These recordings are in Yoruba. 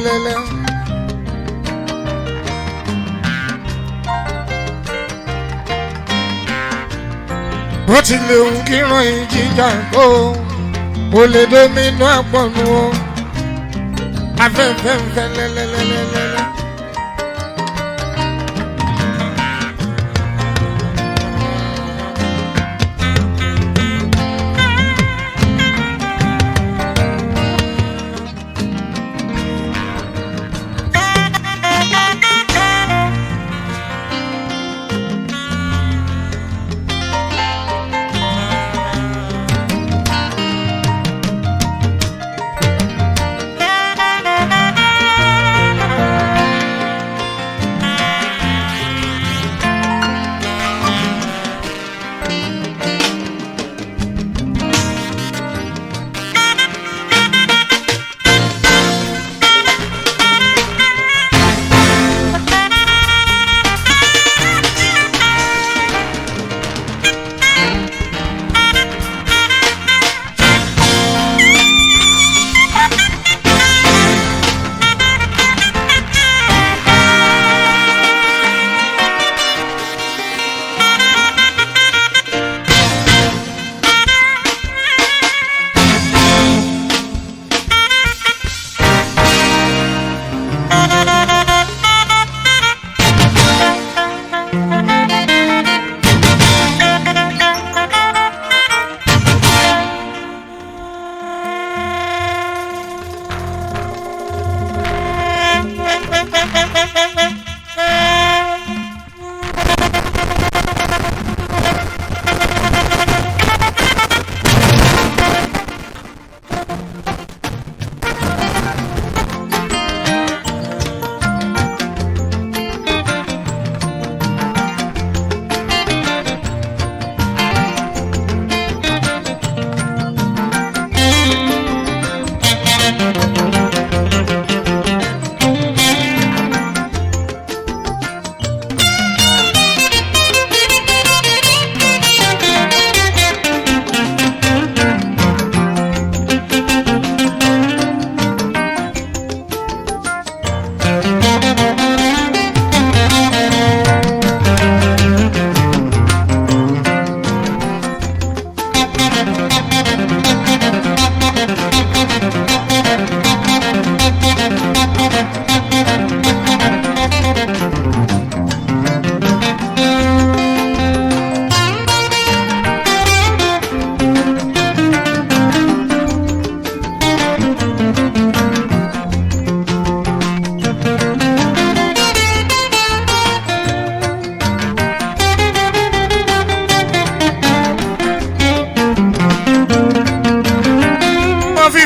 lẹ́lẹ́lẹ́lẹ́lẹ́. bó ti lè ń kíran ìjìjà kó o lè domínú àpọ̀nù o afẹ́fẹ́ ń fẹ́ lẹ́lẹ́lẹ́lẹ́lẹ́.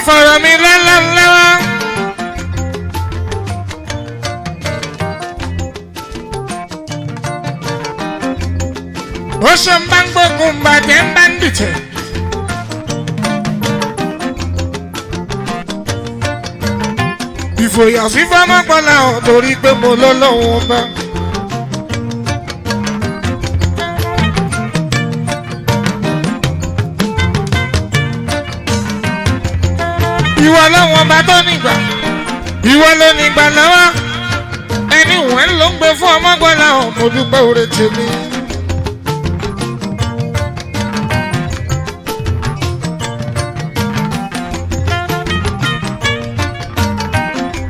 fọ̀rọ̀ mi lọ́wọ́. ó ṣe ń bá ń gbógun bàjẹ́ ń bá ń dìtẹ̀. ìfòyà sí fọmọpọlá ọ̀ torí pé mo lọ́lọ́wọ́ bá. ìwọ lọ́wọ́ bá tó nígbà ìwọ ló nígbà lọ́wọ́ ẹni wọ́n ló ń gbé fún ọmọgbọ́lá ọ̀ mo dúpẹ́ oore tèmi.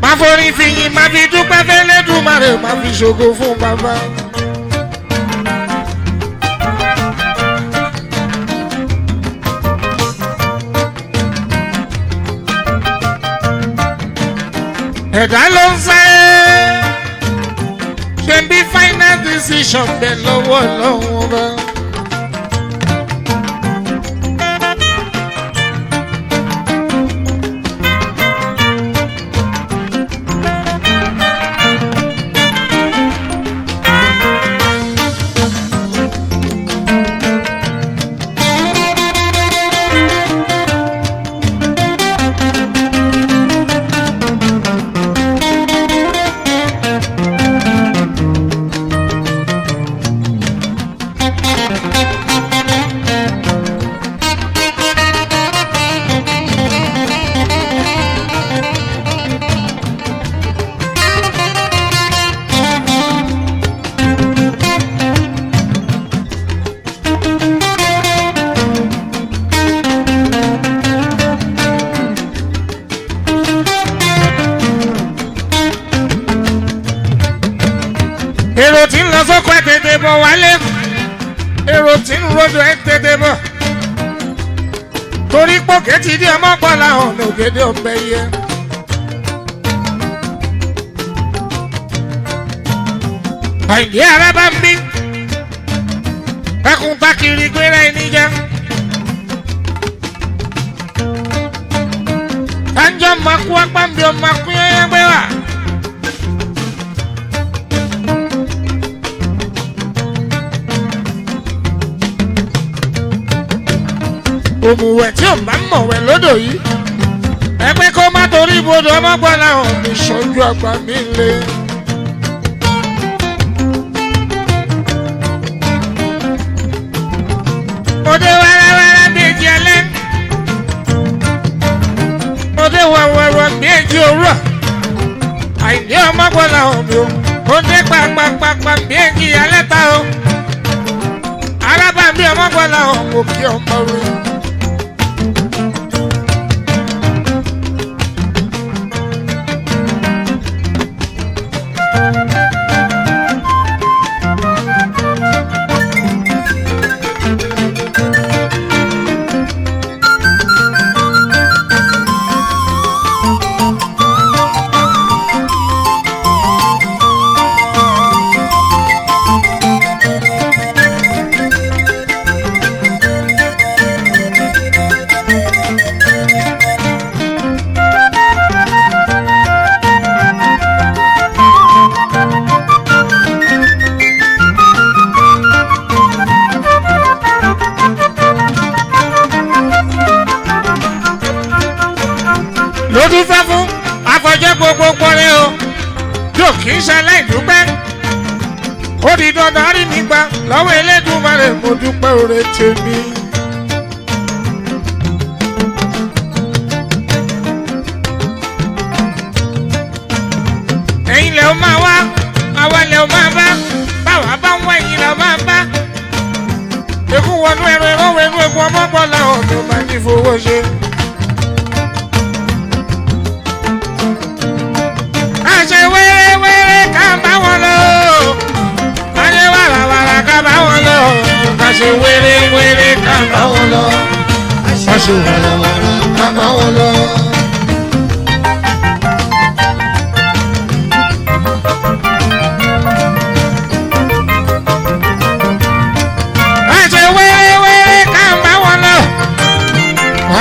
má forí fìyìn má fi dúpẹ́ fẹ́lẹ́dùmarè má fi ṣògo fún bàbá. ẹ̀dá ló ń sáré ṣe bí final decision bẹ̀ lọ́wọ́ lọ́wọ́ bá. bọ̀ wálé èrò tí ń rodo ẹ tètè bọ̀ torí pòkè ti di ọmọ gbọ́lá ọ̀nà ògèdè ọ̀bẹ yẹ. àìdí ara bá ń bí ẹkùn takiri gbéra ẹni jẹ. kanjọ makú apá ń bí ọmọ akúnyẹyẹ gbé wà. òmùwẹ̀ tí ò bá ń mọ̀wẹ̀ lódò yìí ẹgbẹ́ kó má torí ibodò ọmọgbọ́n làwọn mi ṣojú ọgbà mi lé. òde wẹ́rẹ́wẹ́rẹ́ bí èjì ẹlẹ́ òde wẹ̀wẹ̀wẹ̀ bí èjì òwúrọ̀ àìní ọmọgbọ́n làwọn mi o òde pàpàpàpà bí èjì ẹlẹ́ ta o arábàbí ọmọgbọ́n làwọn kò kí ọmọ rẹ. lójú fẹ́ fún afọjẹ́ gbogbo pọ́nrẹ́ o yóò kì í ṣẹlẹ̀ ìdúpẹ́ ó di dandan rí mi gbà lọ́wọ́ Elédùmarè mo dúpẹ́ oore tèmi. ẹ̀yin lẹ́ o máa wá àwa lẹ́ o máa bá báwa bá ń wá ẹ̀yin lẹ́ o máa bá ekú wọnú ẹ̀rọ ìrọ̀wé inú egun ọmọgbọ́n làwọn ọ̀dọ́ máa ní fowó ṣe. àṣẹ wẹ́rẹ́wẹ́rẹ́ ká bá wọn lọ àṣẹ wàràwàrà ká bá wọn lọ àṣẹ wẹ́rẹ́wẹ́rẹ́ ká bá wọn lọ àṣẹ wàràwàrà ká bá wọn lọ. àṣẹ wẹ́rẹ́wẹ́rẹ́ ká bá wọn lọ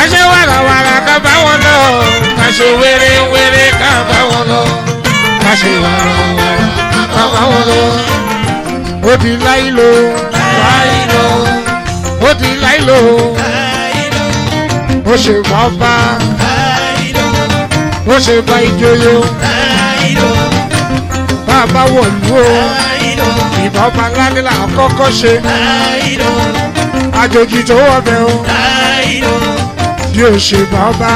àṣẹ wàràwàrà ká bá wọn lọ àṣẹ wẹ́rẹ́wẹ́rẹ́ ká bá wọn lọ. àṣẹ wàràwàrà ká bá wọn lọ. ó di láìlò láìlò ó di láìlò ó ṣe bá bá ó ṣe bá ìjòyè bá a bá wọ̀lú o ìbá ọba ńláńlá là ń kọ́kọ́ ṣe àjòjì tó wọ̀bẹ̀ o bí ó ṣe bá ọba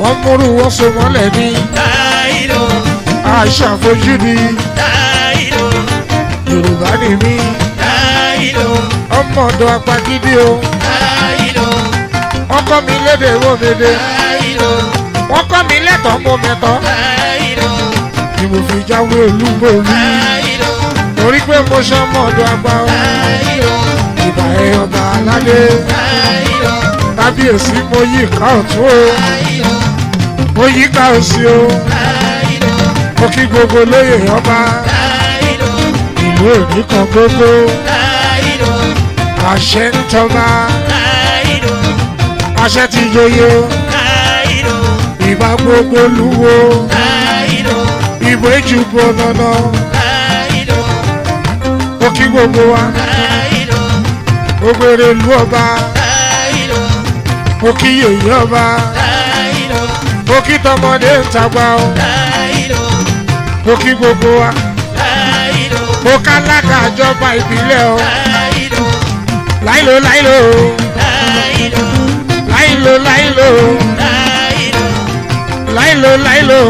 wọ́n múrú wọ́n so mọ́lẹ̀ ní aṣàfojúdi Yorùbá ni mí ọmọ ọ̀dọ̀ apagídí o wọ́n kọ́ mi lédè wọ́mẹdẹ wọ́n kọ́ mi lẹ́tọ̀ọ́ mọ́mẹ́tọ́ ni mo fi jáwé olúborí torí pé mo ṣe ọmọ ọ̀dọ̀ àgbà o ìbà ẹ̀ ọba aládé kábíyèsí mo yí ìka ọ̀tún o mo yí ìka òsì o mo kí gbogbo lóyè ọba ìlú òní kan gbogbo àṣẹ ń tọ́ba àṣẹ ti joyè o ìbá gbogbo lúwo ìbò ìjùbọ nana mo kí gbogbo wa gbogbo èrè ìlú ọba mo kí yèyé ọba mo kí tọmọdé ń tagbá o mo kí gbogbo wa mo ká lága àjọba ìbílẹ̀ o láìlò láìlò láìlò láìlò láìlò láìlò.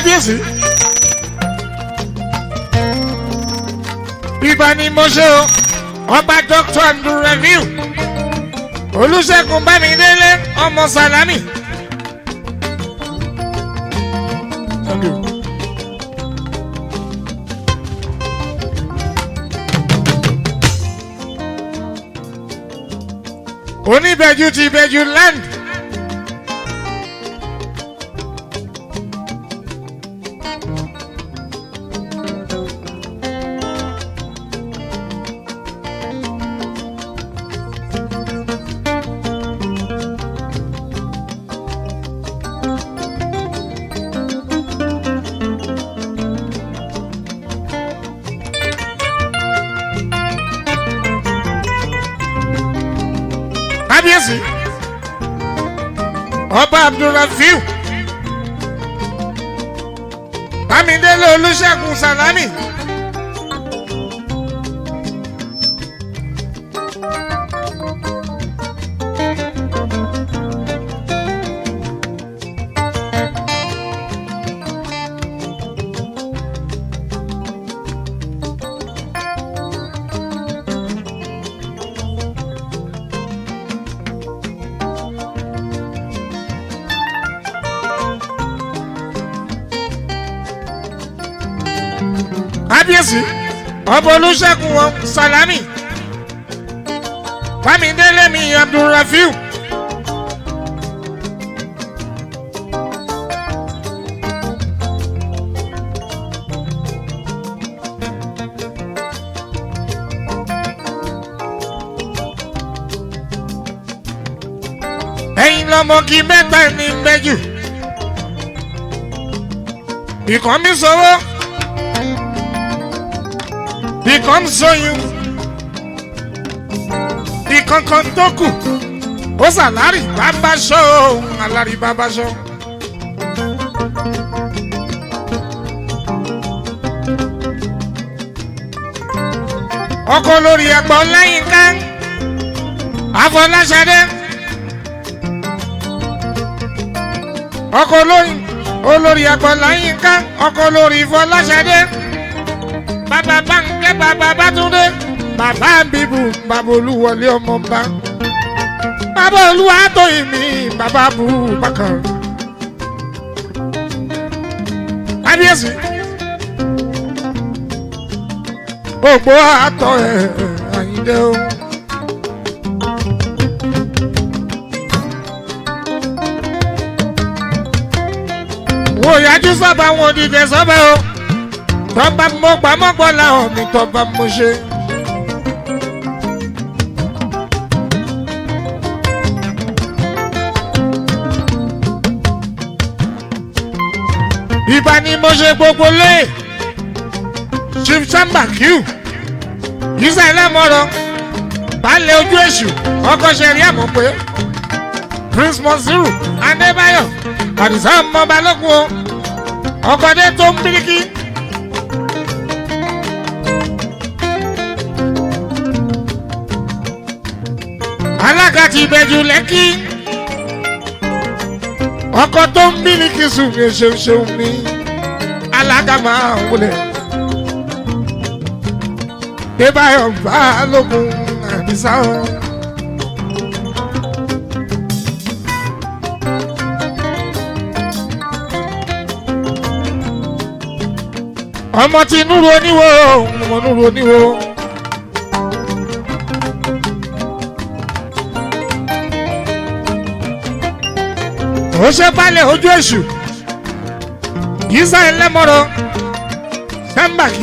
kábíyèsí. Ibà ni mo ṣe o ọba Dr. Abdulrafiu Olúṣẹ́gun Bámidélé ọmọ Sàlámì. Oníbẹ̀jú ti Ìbẹ̀jú land. Kábíyèsí ọba Abdulrafiu Bámidélé Olúṣẹ́gun Sàlámì. Kábíyèsí ọba Olúṣẹ́gun Sàlámì Bámidélé mi Abdulrafiu. Ẹ̀yin lọmọ kí mẹ́ta ní Ìbẹ̀jú. Ìkan mi sọ̀rọ̀. Ìkan sọyún ìkankan tó kù ó sàlárì bàbá ṣọ́ àlárì bàbá ṣọ́. ọkọ lórí ẹgbọn Ọláyínká Afọláṣadé ọkọ olórí ẹgbọn Ọláyínká ọkọ lórí Fọláṣadé. Bàbá Bánkẹ́ bàbá Bátúndé bàbá Bíbù bàbá Olúwọlé ọmọọba bàbá Olúwatóyìnmí bàbá Abubakar. Kábíyèsí gbogbo àtọ Àyìndé o. Wò yájú sábà wọn dìde sábà o. Tọ́ba mọ́gbàmọ́gbọ́ làwọn mi tọ́ba mo ṣe. Ìbá ni mo ṣe gbogbo lé. Chief Samba Q. Yíṣà ẹlẹ́mọ̀rọ̀. Baálẹ̀ ojú èṣù. Ọkọ̀ ṣẹ̀rí àmọ̀ pé. Prince Monsiru Adébáyọ̀. Àdìsá ọmọ Balógun o. Ọkọ̀dé tó ń bíríkì. Alága ti Ìbẹ̀jú Lẹ́kì ọkọ tó ń mílíkì sùn ní ṣeun ní alága máa wọlé Débáyọ̀ Balógun Àdìsá o. ọmọ tí Núrù Oníwo ọmọ Núrù Oníwo. ó ṣe balẹ̀ ojú èṣù Yíṣà ẹlẹ́mọ̀rọ̀ Samba Q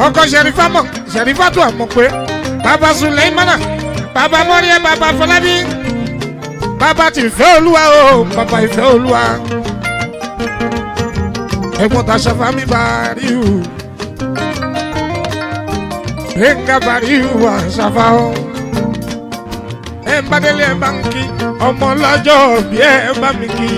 ọkọ̀ Ṣẹ̀rífátù àmọ̀ pé bàbá Sùlẹ́mánà bàbá Mọ́ríyá bàbá Fọlábí bàbá ti Ìfẹ́ Olúwa o bàbá Ìfẹ́ Olúwa ẹ̀gbọ́n tàṣàfà mi Bàríù Gbénga Bàríù àṣàfà o. Ẹ bá délé ẹ bá ń kí ọmọ lọ́jọ́ bí ẹ bá mi kí.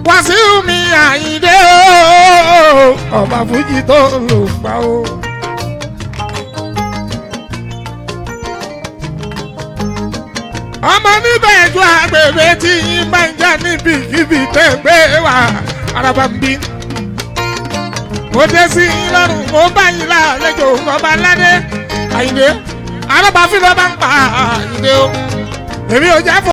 Wàsíù mi Àyìndé o ọba fújì tó lò pa o. ọmọ níbẹ̀ ju agbègbè tí yín bá ń jà níbikíbi tẹ́ gbé wá araba ń bí. mo dé sí yín lọ́rùn mo bá yín lálejò ọba aládé Àyìndé araba fi lọ́ bá ń pa Àyìndé o èmi ò jẹ́ fún.